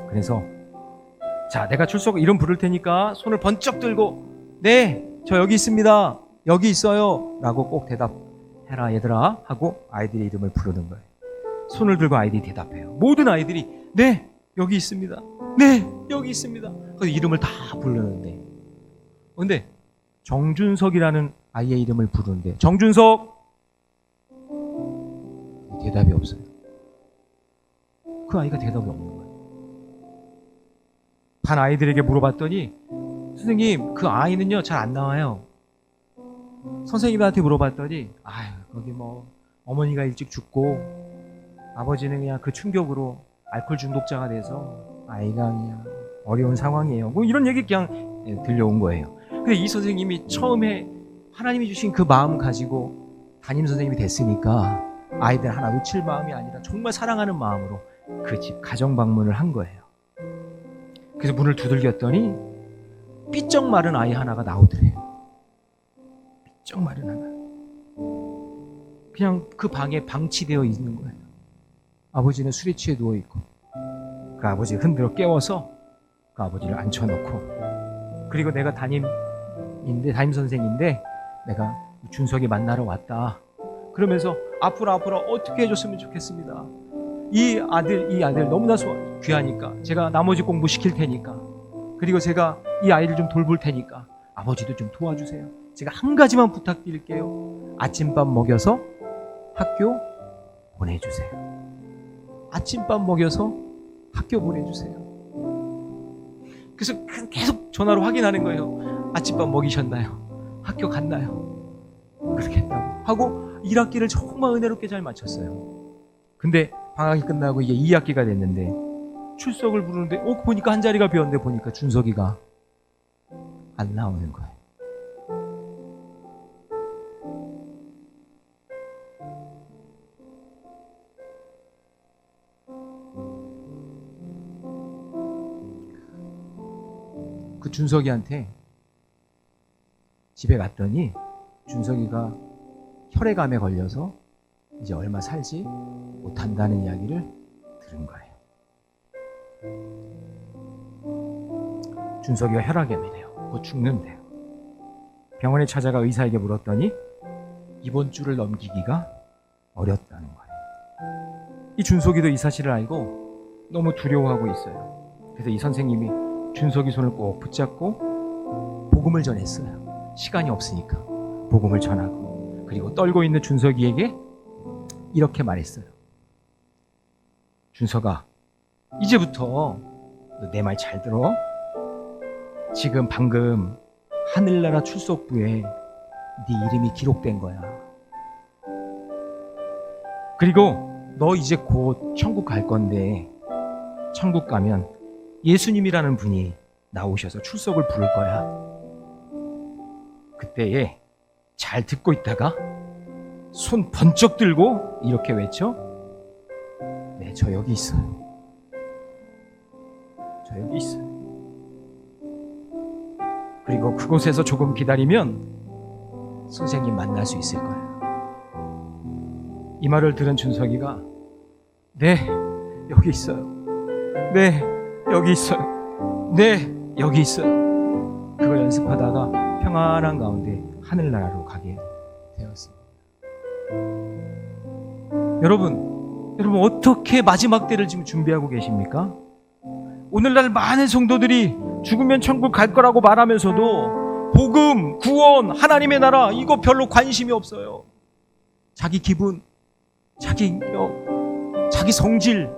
그래서 자, 내가 출석 이름 부를 테니까 손을 번쩍 들고 네, 저 여기 있습니다. 여기 있어요. 라고 꼭 대답해라 얘들아 하고 아이들의 이름을 부르는 거예요. 손을 들고 아이들이 대답해요. 모든 아이들이 네, 여기 있습니다. 네, 여기 있습니다. 그래서 이름을 다 부르는데, 근데 정준석이라는 아이의 이름을 부르는데 정준석! 대답이 없어요. 그 아이가 대답이 없는 거예요. 반 아이들에게 물어봤더니 선생님, 그 아이는요 잘 안 나와요. 선생님한테 물어봤더니 거기 뭐 어머니가 일찍 죽고 아버지는 그냥 그 충격으로 알코올 중독자가 돼서 아이가 그냥 어려운 상황이에요. 뭐 이런 얘기 그냥 들려온 거예요. 근데 이 선생님이 처음에 하나님이 주신 그 마음 가지고 담임 선생님이 됐으니까 아이들 하나 놓칠 마음이 아니라 정말 사랑하는 마음으로 그 집 가정 방문을 한 거예요. 그래서 문을 두들겼더니 삐쩍 마른 아이 하나가 나오더래요. 삐쩍 마른 하나. 그냥 그 방에 방치되어 있는 거예요. 아버지는 술에 취해 누워있고 그 아버지를 흔들어 깨워서 그 아버지를 앉혀놓고, 그리고 내가 담임 선생인데 내가 준석이 만나러 왔다. 그러면서 앞으로 어떻게 해줬으면 좋겠습니다. 이 아들 너무나 귀하니까 제가 나머지 공부 시킬 테니까, 그리고 제가 이 아이를 좀 돌볼 테니까 아버지도 좀 도와주세요. 제가 한 가지만 부탁드릴게요. 아침밥 먹여서 학교 보내주세요. 아침밥 먹여서 학교 보내주세요. 그래서 계속 전화로 확인하는 거예요. 아침밥 먹이셨나요? 학교 갔나요? 그렇게 했다고 하고 1학기를 정말 은혜롭게 잘 마쳤어요. 근데 방학이 끝나고 이게 2학기가 됐는데 출석을 부르는데 보니까 한 자리가 비었는데 보니까 준석이가 안 나오는 거예요. 그 준석이한테 집에 갔더니 준석이가 혈액암에 걸려서 이제 얼마 살지 못한다는 이야기를 들은 거예요. 준석이가 혈압암이래요. 곧 죽는데요. 병원에 찾아가 의사에게 물었더니 이번 주를 넘기기가 어렵다는 거예요. 이 준석이도 이 사실을 알고 너무 두려워하고 있어요. 그래서 이 선생님이 준석이 손을 꼭 붙잡고 복음을 전했어요. 시간이 없으니까 복음을 전하고, 그리고 떨고 있는 준석이에게 이렇게 말했어요. 준석아, 이제부터 너 내 말 잘 들어. 지금 방금 하늘나라 출석부에 네 이름이 기록된 거야. 그리고 너 이제 곧 천국 갈 건데 천국 가면 예수님이라는 분이 나오셔서 출석을 부를 거야. 그때에 잘 듣고 있다가 손 번쩍 들고 이렇게 외쳐. 네, 저 여기 있어요. 저 여기 있어요. 그리고 그곳에서 조금 기다리면 선생님 만날 수 있을 거예요. 이 말을 들은 준석이가 네, 여기 있어요. 네, 여기 있어요. 네, 여기 있어요. 그걸 연습하다가 평안한 가운데 하늘나라로 가게 되었습니다. 여러분 어떻게 마지막 때를 지금 준비하고 계십니까? 오늘날 많은 성도들이 죽으면 천국 갈 거라고 말하면서도 복음, 구원, 하나님의 나라 이거 별로 관심이 없어요. 자기 기분, 자기 인격, 자기 성질,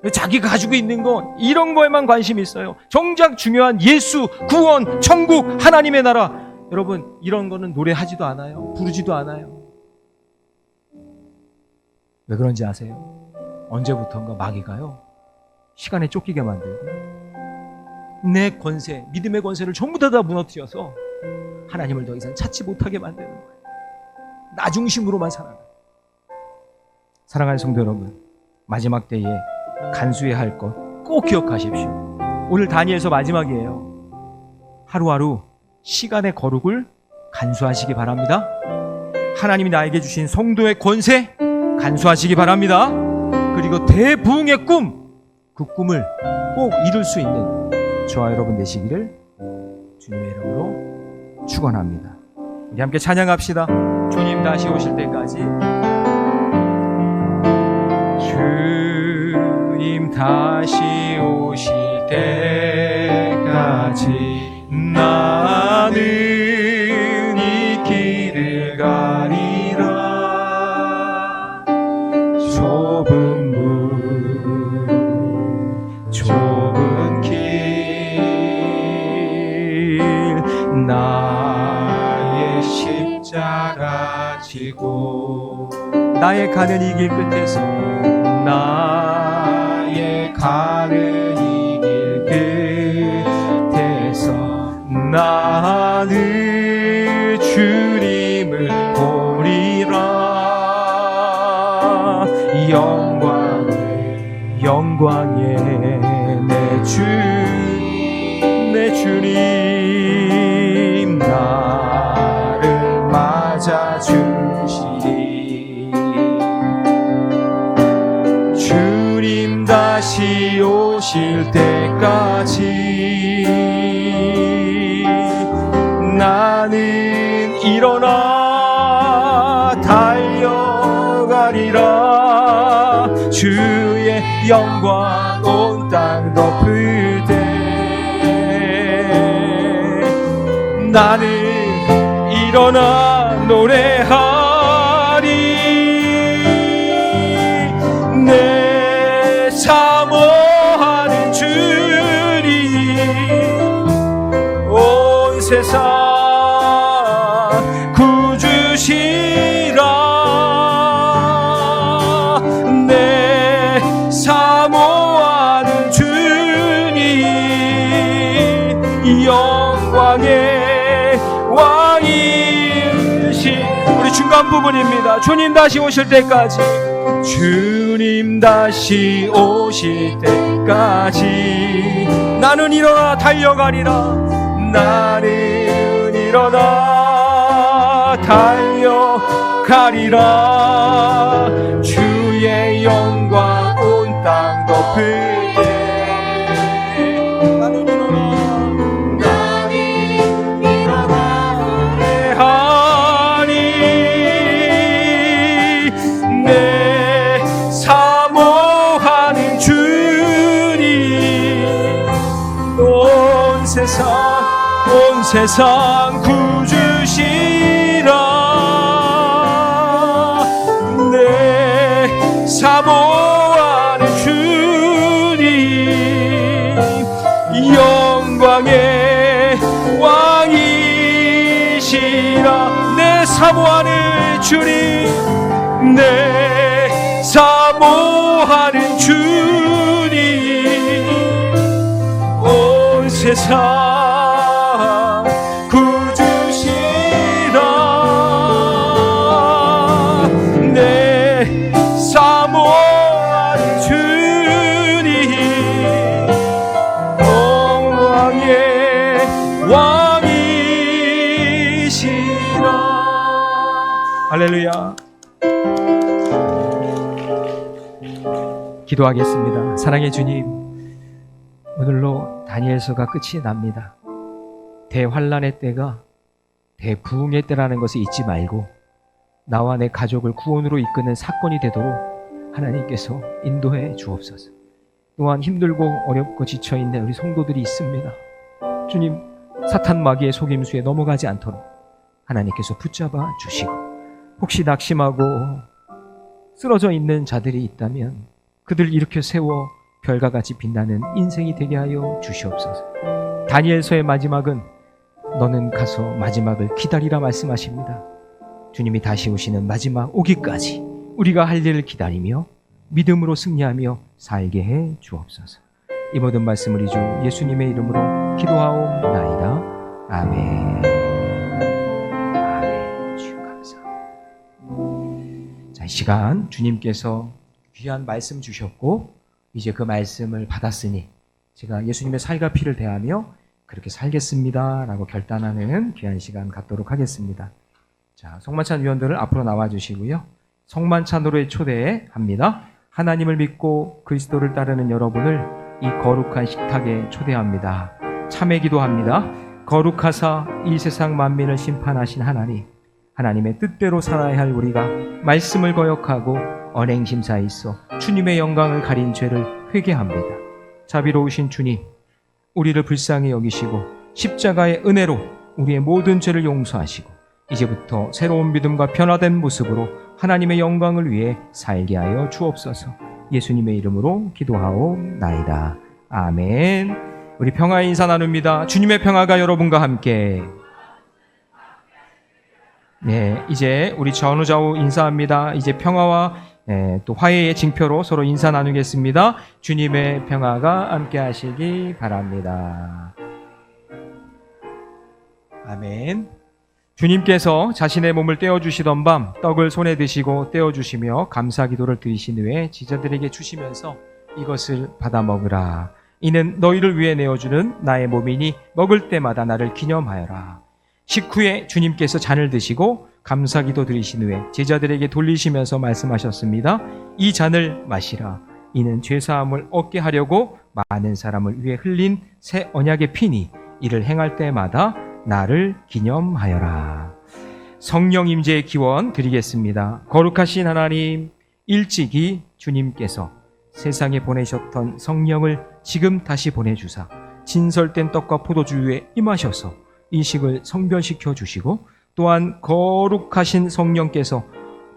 자기가 가지고 있는 거 이런 거에만 관심이 있어요. 정작 중요한 예수, 구원, 천국, 하나님의 나라, 여러분 이런 거는 노래하지도 않아요. 부르지도 않아요. 왜 그런지 아세요? 언제부턴가 마귀가요, 시간에 쫓기게 만들고 내 권세, 믿음의 권세를 전부 다 무너뜨려서 하나님을 더 이상 찾지 못하게 만드는 거예요. 나 중심으로만 살아가. 사랑하는 성도 여러분, 마지막 때에 간수해야 할 것 꼭 기억하십시오. 오늘 다니엘서 마지막이에요. 하루하루 시간의 거룩을 간수하시기 바랍니다. 하나님이 나에게 주신 성도의 권세 간수하시기 바랍니다. 그리고 대부흥의 꿈, 그 꿈을 꼭 이룰 수 있는 저와 여러분 되시기를 주님의 이름으로 축원합니다. 우리 함께 찬양합시다. 주님 다시 오실 때까지, 주님 다시 오실 때까지 나는 이 길을 가리라. 좁은 문, 좁은 길, 나의 십자가 지고 나의 가는 이 길 끝에서, 나의 가는 이 길 끝에서 나는 주님을 보리라. 영광의 내 주님 나를 맞아주시리. 주님 다시 오실 때까지 나는 일어나 달려가리라. 주의 영광 온 땅 덮을 때 나는 일어나 노래하리. 내 사모하는 주님 온 세상 구주시라. 내 사모하는 주님 영광의 왕이시. 우리 중간 부분입니다. 주님 다시 오실 때까지, 주님 다시 오실 때까지 나는 일어나 달려가리라. 나는 일어나 달려가리라. 주의 영광 온 땅 덮을 때 나는 일어나 노래하리. 내 사모하는 주님 온 세상 구주시라. 내 사모하는 주님 영광의 왕이시라. 내 사모하는 주님, 내 사모하는 주님 온 세상 구주시라. 내 사모하는 주님 왕의 왕이시라. 할렐루야. 기도하겠습니다. 사랑의 주님, 오늘로 다니엘서가 끝이 납니다. 대환란의 때가 대부흥의 때라는 것을 잊지 말고 나와 내 가족을 구원으로 이끄는 사건이 되도록 하나님께서 인도해 주옵소서. 또한 힘들고 어렵고 지쳐있는 우리 성도들이 있습니다. 주님, 사탄 마귀의 속임수에 넘어가지 않도록 하나님께서 붙잡아 주시고, 혹시 낙심하고 쓰러져 있는 자들이 있다면 그들 일으켜 세워 별과 같이 빛나는 인생이 되게 하여 주시옵소서. 다니엘서의 마지막은 너는 가서 마지막을 기다리라 말씀하십니다. 주님이 다시 오시는 마지막 오기까지 우리가 할 일을 기다리며 믿음으로 승리하며 살게 해 주옵소서. 이 모든 말씀을 주 예수님의 이름으로 기도하옵나이다. 아멘. 아멘. 주여 감사합니다. 자, 이 시간 주님께서 귀한 말씀 주셨고 이제 그 말씀을 받았으니 제가 예수님의 살과 피를 대하며 그렇게 살겠습니다 라고 결단하는 귀한 시간 갖도록 하겠습니다. 자, 성만찬 위원들을 앞으로 나와주시고요. 성만찬으로의 초대합니다. 하나님을 믿고 그리스도를 따르는 여러분을 이 거룩한 식탁에 초대합니다. 참회 기도합니다. 거룩하사 이 세상 만민을 심판하신 하나님, 하나님의 뜻대로 살아야 할 우리가 말씀을 거역하고 언행심사에 있어 주님의 영광을 가린 죄를 회개합니다. 자비로우신 주님, 우리를 불쌍히 여기시고 십자가의 은혜로 우리의 모든 죄를 용서하시고 이제부터 새로운 믿음과 변화된 모습으로 하나님의 영광을 위해 살게 하여 주옵소서. 예수님의 이름으로 기도하옵나이다. 아멘. 우리 평화의 인사 나눕니다. 주님의 평화가 여러분과 함께. 네, 이제 우리 전후좌우 인사합니다. 이제 평화와 또 화해의 징표로 서로 인사 나누겠습니다. 주님의 평화가 함께 하시기 바랍니다. 아멘. 주님께서 자신의 몸을 떼어주시던 밤 떡을 손에 드시고 떼어주시며 감사기도를 드리신 후에 지자들에게 주시면서 이것을 받아 먹으라. 이는 너희를 위해 내어주는 나의 몸이니 먹을 때마다 나를 기념하여라. 식후에 주님께서 잔을 드시고 감사기도 드리신 후에 제자들에게 돌리시면서 말씀하셨습니다. 이 잔을 마시라. 이는 죄사함을 얻게 하려고 많은 사람을 위해 흘린 새 언약의 피니 이를 행할 때마다 나를 기념하여라. 성령 임재의 기원 드리겠습니다. 거룩하신 하나님, 일찍이 주님께서 세상에 보내셨던 성령을 지금 다시 보내주사 진설된 떡과 포도주 위에 임하셔서 이 식을 성별시켜 주시고 또한 거룩하신 성령께서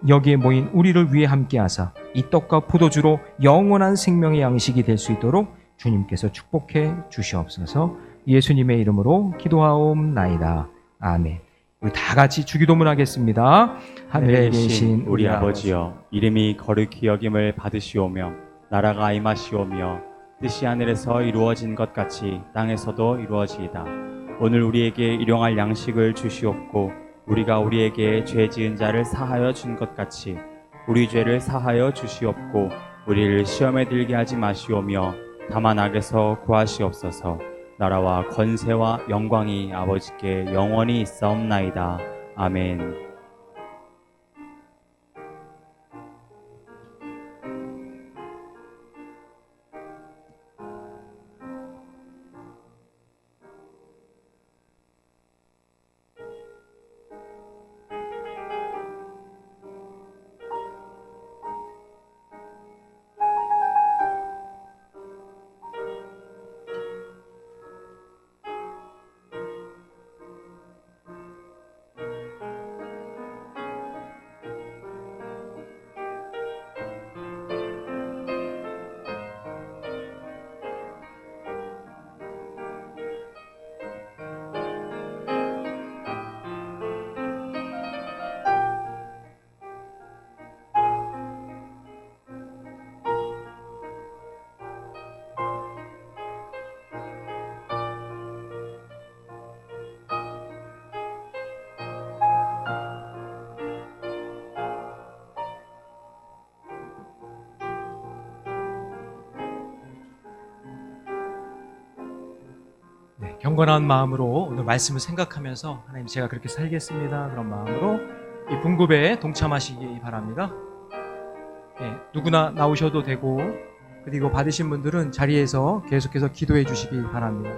여기에 모인 우리를 위해 함께하사 이 떡과 포도주로 영원한 생명의 양식이 될 수 있도록 주님께서 축복해 주시옵소서. 예수님의 이름으로 기도하옵나이다. 아멘. 우리 다 같이 주기도문 하겠습니다. 하늘에 계신 우리 아버지여, 이름이 거룩히 여김을 받으시오며 나라가 임하시오며 뜻이 하늘에서 이루어진 것 같이 땅에서도 이루어지이다. 오늘 우리에게 일용할 양식을 주시옵고 우리가 우리에게 죄 지은 자를 사하여 준 것 같이 우리 죄를 사하여 주시옵고 우리를 시험에 들게 하지 마시오며 다만 악에서 구하시옵소서. 나라와 권세와 영광이 아버지께 영원히 있사옵나이다. 아멘. 네, 경건한 마음으로 오늘 말씀을 생각하면서 하나님 제가 그렇게 살겠습니다. 그런 마음으로 이 분급에 동참하시기 바랍니다. 네, 누구나 나오셔도 되고 그리고 받으신 분들은 자리에서 계속해서 기도해 주시기 바랍니다.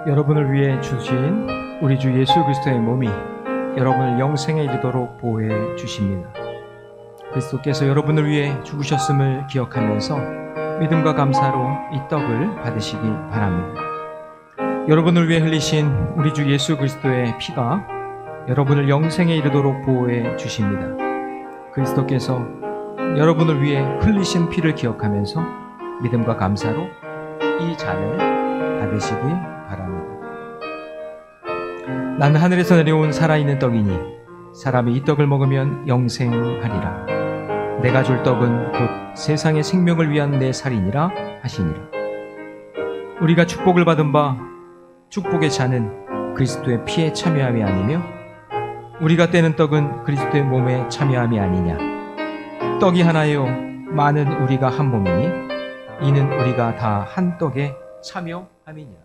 여러분을 위해 주신 우리 주 예수 그리스도의 몸이 여러분을 영생에 이르도록 보호해 주십니다. 그리스도께서 여러분을 위해 죽으셨음을 기억하면서 믿음과 감사로 이 떡을 받으시기 바랍니다. 여러분을 위해 흘리신 우리 주 예수 그리스도의 피가 여러분을 영생에 이르도록 보호해 주십니다. 그리스도께서 여러분을 위해 흘리신 피를 기억하면서 믿음과 감사로 이 잔을 받으시기 바랍니다. 나는 하늘에서 내려온 살아있는 떡이니 사람이 이 떡을 먹으면 영생하리라. 내가 줄 떡은 곧 세상의 생명을 위한 내 살이니라 하시니라. 우리가 축복을 받은 바 축복의 잔은 그리스도의 피에 참여함이 아니며 우리가 떼는 떡은 그리스도의 몸에 참여함이 아니냐. 떡이 하나요 많은 우리가 한 몸이니 이는 우리가 다 한 떡에 참여함이니라.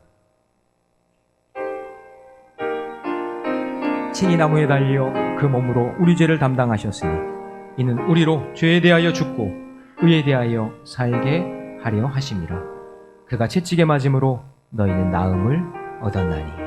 친히 나무에 달려 그 몸으로 우리 죄를 담당하셨으니 이는 우리로 죄에 대하여 죽고 의에 대하여 살게 하려 하심이라. 그가 채찍에 맞음으로 너희는 나음을 얻었나니.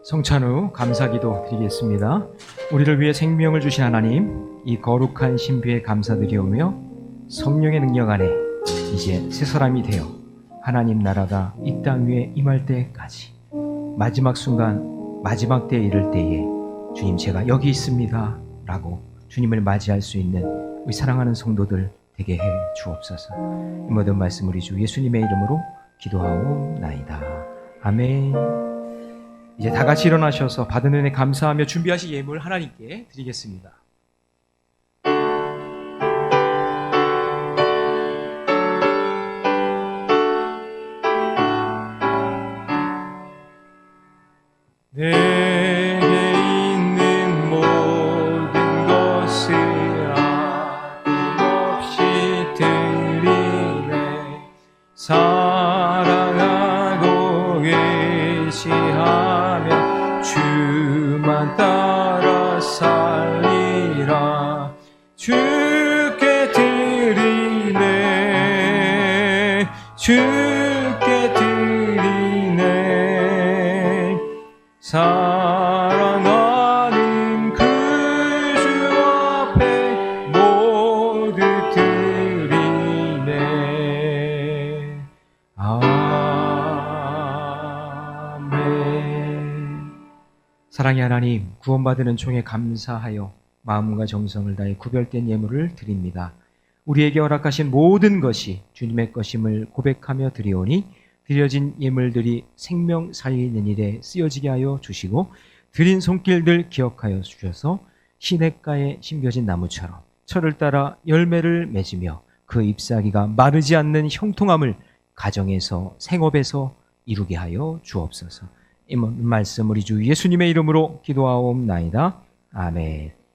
성찬 후 감사기도 드리겠습니다. 우리를 위해 생명을 주신 하나님, 이 거룩한 신비에 감사드리오며 성령의 능력 안에 이제 새 사람이 되어 하나님 나라가 이 땅 위에 임할 때까지 마지막 순간, 마지막 때에 이를 때에 주님 제가 여기 있습니다 라고 주님을 맞이할 수 있는 우리 사랑하는 성도들 되게 해 주옵소서. 이 모든 말씀 우리 주 예수님의 이름으로 기도하옵나이다. 아멘. 이제 다 같이 일어나셔서 받은 은혜 감사하며 준비하신 예물 하나님께 드리겠습니다. 내게 있는 모든 것을 주께 드리네 주께 드리네 사랑하는 그 주 앞에 모두 드리네 아멘. 사랑의 하나님, 구원받은 종에 감사하여 마음과 정성을 다해 구별된 예물을 드립니다. 우리에게 허락하신 모든 것이 주님의 것임을 고백하며 드리오니 드려진 예물들이 생명 살리는 일에 쓰여지게 하여 주시고 드린 손길들 기억하여 주셔서 시냇가에 심겨진 나무처럼 철을 따라 열매를 맺으며 그 잎사귀가 마르지 않는 형통함을 가정에서 생업에서 이루게 하여 주옵소서. 이 말씀 우리 주 예수님의 이름으로 기도하옵나이다. 아멘.